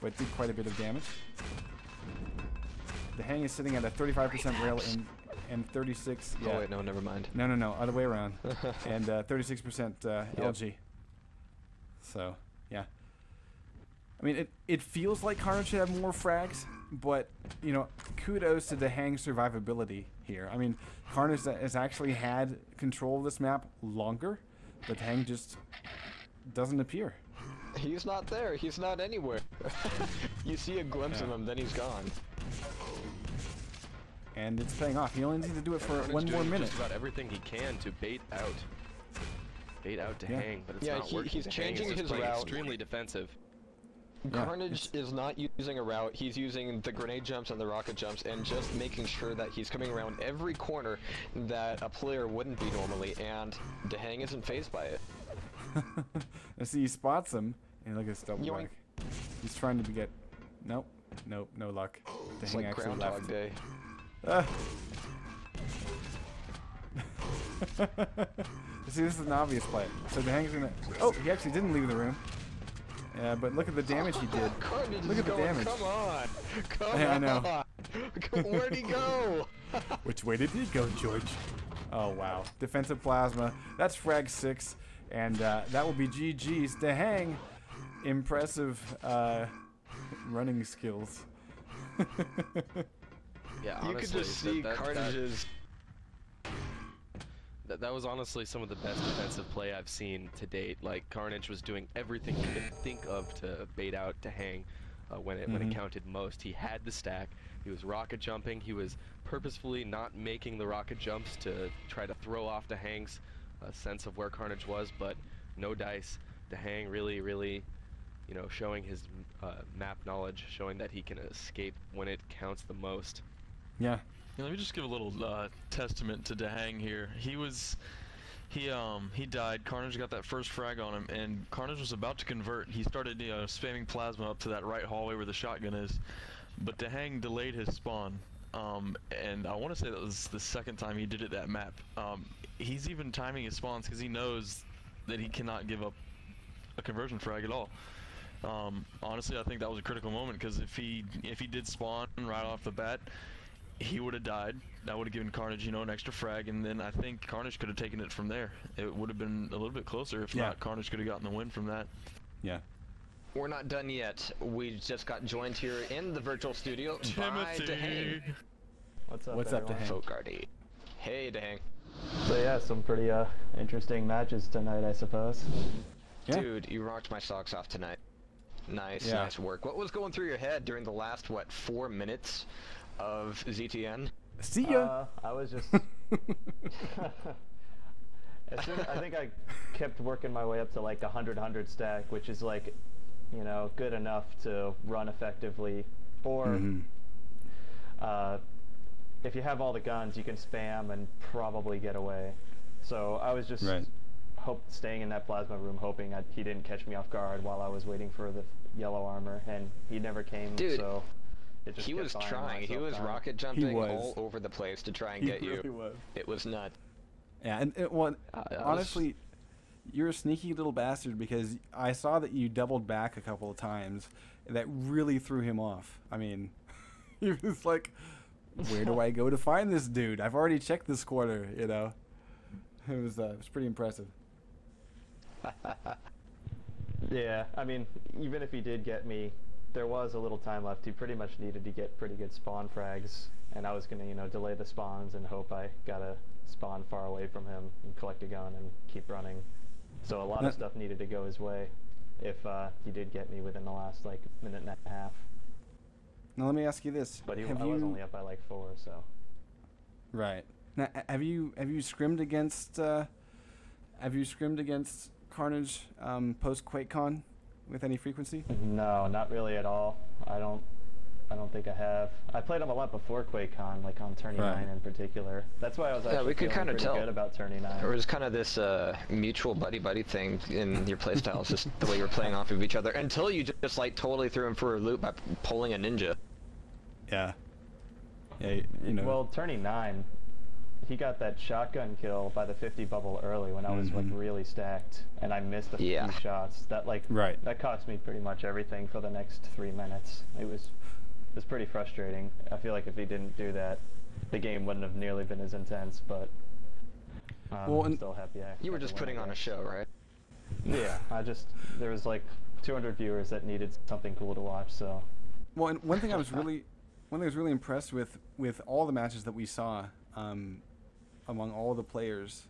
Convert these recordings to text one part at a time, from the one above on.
but did quite a bit of damage. DaHanG is sitting at a 35% rail and 36. Yeah. Oh wait, no, never mind. No, other way around. And 36% LG. So, yeah. I mean, it feels like Carnage should have more frags, but, you know, kudos to DaHanG's survivability here. I mean, Carnage has actually had control of this map longer, but DaHanG just doesn't appear. He's not there. He's not anywhere. You see a glimpse of him, then he's gone. And it's paying off. He only needs to do it for Carnage one more doing minute. Just about everything he can to bait out DaHanG, but it's not working. He's changing his route. Extremely defensive. Carnage is not using a route, he's using the grenade jumps and the rocket jumps and just making sure that he's coming around every corner that a player wouldn't be normally, and DaHanG isn't phased by it. I see he spots him, and look at his double Yoink. back. He's trying to get... Nope, no luck. It's DaHanG like actually Groundhog left. Day. See, this is an obvious play. So DaHanG's gonna... Oh, he actually didn't leave the room. Yeah, but look at the damage he did. Carnage Look at the damage. Come on! Come Yeah, I on! know. Where'd he go? Which way did he go, George? Oh, wow. Defensive plasma. That's frag 6. And that will be GG's. DaHanG, impressive running skills. Yeah, honestly, You could just see Carnage's... That was honestly some of the best defensive play I've seen to date. Like, Carnage was doing everything he could think of to bait out DaHanG when it counted most. He had the stack. He was rocket jumping. He was purposefully not making the rocket jumps to try to throw off DaHanG's sense of where Carnage was, but no dice. DaHanG really, you know, showing his map knowledge, showing that he can escape when it counts the most. Yeah. Let me just give a little testament to DaHanG here. He died. Carnage got that first frag on him, and Carnage was about to convert. He started, you know, spamming plasma up to that right hallway where the shotgun is, but DaHanG delayed his spawn. And I want to say that was the second time he did it that map. He's even timing his spawns because he knows that he cannot give up a conversion frag at all. Honestly, I think that was a critical moment because if he did spawn right off the bat, he would have died. That would have given Carnage, you know, an extra frag, and then I think Carnage could have taken it from there. It would have been a little bit closer. If not, Carnage could have gotten the win from that. Yeah. We're not done yet. We just got joined here in the virtual studio by DaHanG. What's up, DaHanG? Fogarty. Hey, DaHanG. So yeah, some pretty interesting matches tonight, I suppose. Yeah. Dude, you rocked my socks off tonight. Nice, nice work. What was going through your head during the last, what, 4 minutes of ZTN? See ya! I was just... I think I kept working my way up to like 100 stack, which is like, you know, good enough to run effectively. Or if you have all the guns, you can spam and probably get away. So I was just staying in that plasma room, hoping he didn't catch me off guard while I was waiting for the yellow armor, and he never came. Dude, so it just he was trying. He was rocket jumping all over the place to try and get you. Really was. It was nuts. Yeah, and honestly, you're a sneaky little bastard because I saw that you doubled back a couple of times, and that really threw him off. I mean, he was like, "Where do I go to find this dude? I've already checked this quarter." You know, it was pretty impressive. Yeah, I mean, even if he did get me, there was a little time left. He pretty much needed to get pretty good spawn frags, and I was gonna, you know, delay the spawns and hope I got a spawn far away from him and collect a gun and keep running. So a lot of stuff needed to go his way if he did get me within the last like minute and a half. Now let me ask you this: But I was only up by like 4, so. Right. Now, have you scrimmed against Carnage post QuakeCon with any frequency? No, not really at all. I don't think I have. I played him a lot before QuakeCon, like on Tourney 9 in particular. That's why I was actually we could feeling kind of tell good about Tourney 9. There was kind of this mutual buddy-buddy thing in your playstyles, just the way you were playing off of each other, until you just like totally threw him for a loop by pulling a ninja. Yeah. Yeah, you know. Well, Tourney 9, he got that shotgun kill by the 50 bubble early when I was like really stacked, and I missed a few shots. That that cost me pretty much everything for the next 3 minutes. It was pretty frustrating. I feel like if he didn't do that, the game wouldn't have nearly been as intense. But I'm still happy. You were just putting on a show, right? Yeah, there was like 200 viewers that needed something cool to watch. So. Well, and one thing I was really impressed with all the matches that we saw among all the players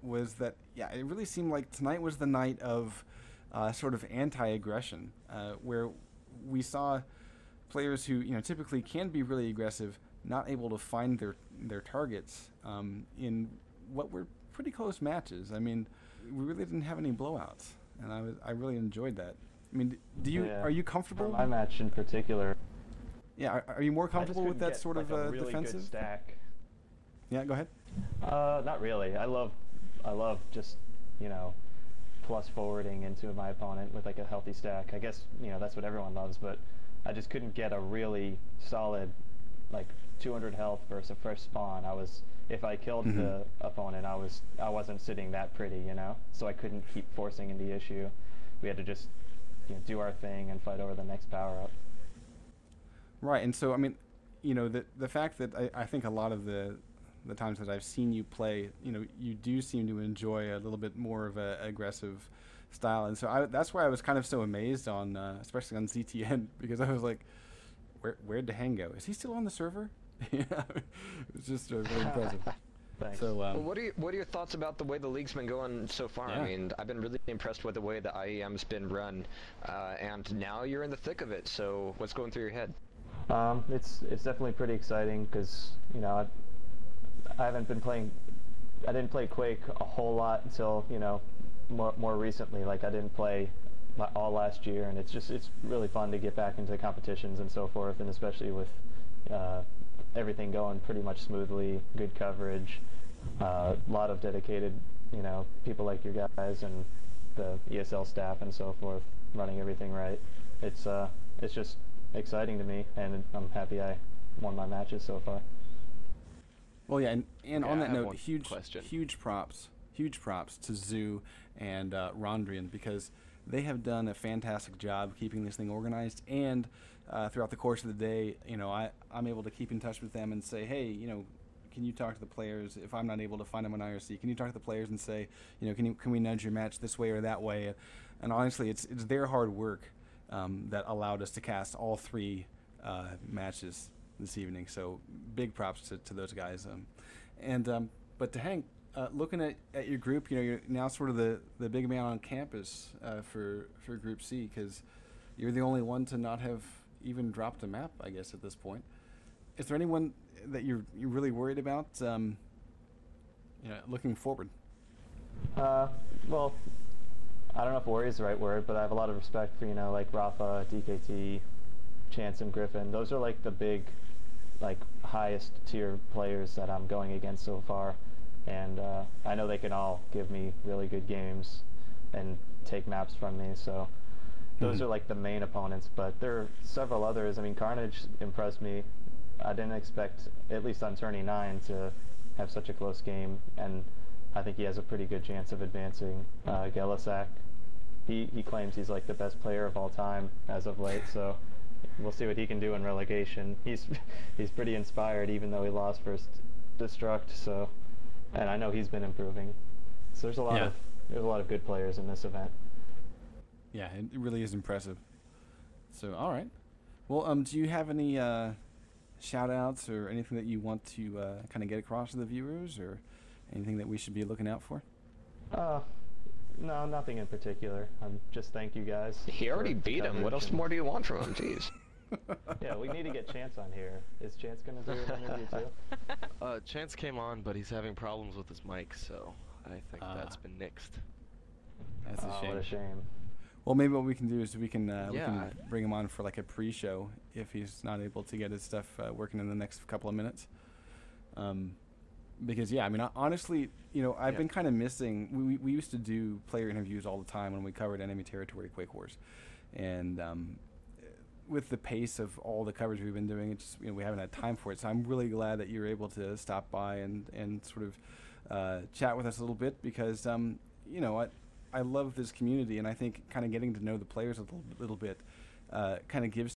was that it really seemed like tonight was the night of sort of anti-aggression, where we saw players who typically can be really aggressive not able to find their targets in what were pretty close matches. I mean, we really didn't have any blowouts, and I really enjoyed that. I mean, are you comfortable? For my match in particular. Yeah, are you more comfortable with that sort of a really defensive good stack? Yeah, go ahead. Not really. I love just plus forwarding into my opponent with like a healthy stack. I guess that's what everyone loves, but I just couldn't get a really solid like 200 health versus a fresh spawn. If I killed the opponent, I wasn't sitting that pretty, so I couldn't keep forcing into the issue. We had to just do our thing and fight over the next power up. Right, and so I mean, the fact that I think a lot of the times that I've seen you play, you do seem to enjoy a little bit more of a aggressive style, and so that's why I was kind of so amazed on, especially on ZTN, because I was like, where'd DaHanG go? Is he still on the server? It was just really impressive. Thanks. So, well, what are your thoughts about the way the league's been going so far? Yeah. I mean, I've been really impressed with the way the IEM's been run, and now you're in the thick of it. So, what's going through your head? It's definitely pretty exciting because I haven't been playing. I didn't play Quake a whole lot until more recently. Like I didn't play all last year, and it's really fun to get back into competitions and so forth, and especially with everything going pretty much smoothly, good coverage, a lot of dedicated people like your guys and the ESL staff and so forth running everything right. It's just exciting to me, and I'm happy I won my matches so far. Well, yeah, and on that note, question. huge props to Zoo and Rondrian, because they have done a fantastic job keeping this thing organized, and throughout the course of the day, I'm able to keep in touch with them and say, hey, can you talk to the players if I'm not able to find them on IRC? Can you talk to the players and say, can we nudge your match this way or that way? And honestly, it's their hard work that allowed us to cast all 3 matches this evening. So big props to those guys. But DaHanG, looking at your group, you're now sort of the big man on campus for Group C, because you're the only one to not have even dropped a map, I guess, at this point. Is there anyone that you're really worried about looking forward? Well, I don't know if worry is the right word, but I have a lot of respect for like Rafa, DKT, Chance, and Griffin. Those are like the big, like highest tier players that I'm going against so far, and I know they can all give me really good games and take maps from me. So those are like the main opponents, but there are several others. I mean, Carnage impressed me. I didn't expect, at least on turning 9, to have such a close game, and I think he has a pretty good chance of advancing. Gelisak, he claims he's like the best player of all time as of late, so we'll see what he can do in relegation. He's pretty inspired, even though he lost first Destruct. So, and I know he's been improving. So there's a lot of good players in this event. Yeah, it really is impressive. So, all right. Well, do you have any shout-outs or anything that you want to kind of get across to the viewers, or anything that we should be looking out for? No, nothing in particular. Just thank you guys. He already beat him. What else more do you want from him? Jeez. Yeah, we need to get Chance on here. Is Chance going to do an interview too? Chance came on, but he's having problems with his mic, so I think that's been nixed. That's a shame. What a shame. Well, maybe what we can do is we can bring him on for like a pre-show if he's not able to get his stuff working in the next couple of minutes. Because I mean, honestly, I've been kind of missing. We used to do player interviews all the time when we covered enemy territory Quake Wars, and with the pace of all the coverage we've been doing, it's just, we haven't had time for it. So I'm really glad that you're able to stop by and sort of chat with us a little bit, because I love this community, and I think kind of getting to know the players a little bit kind of gives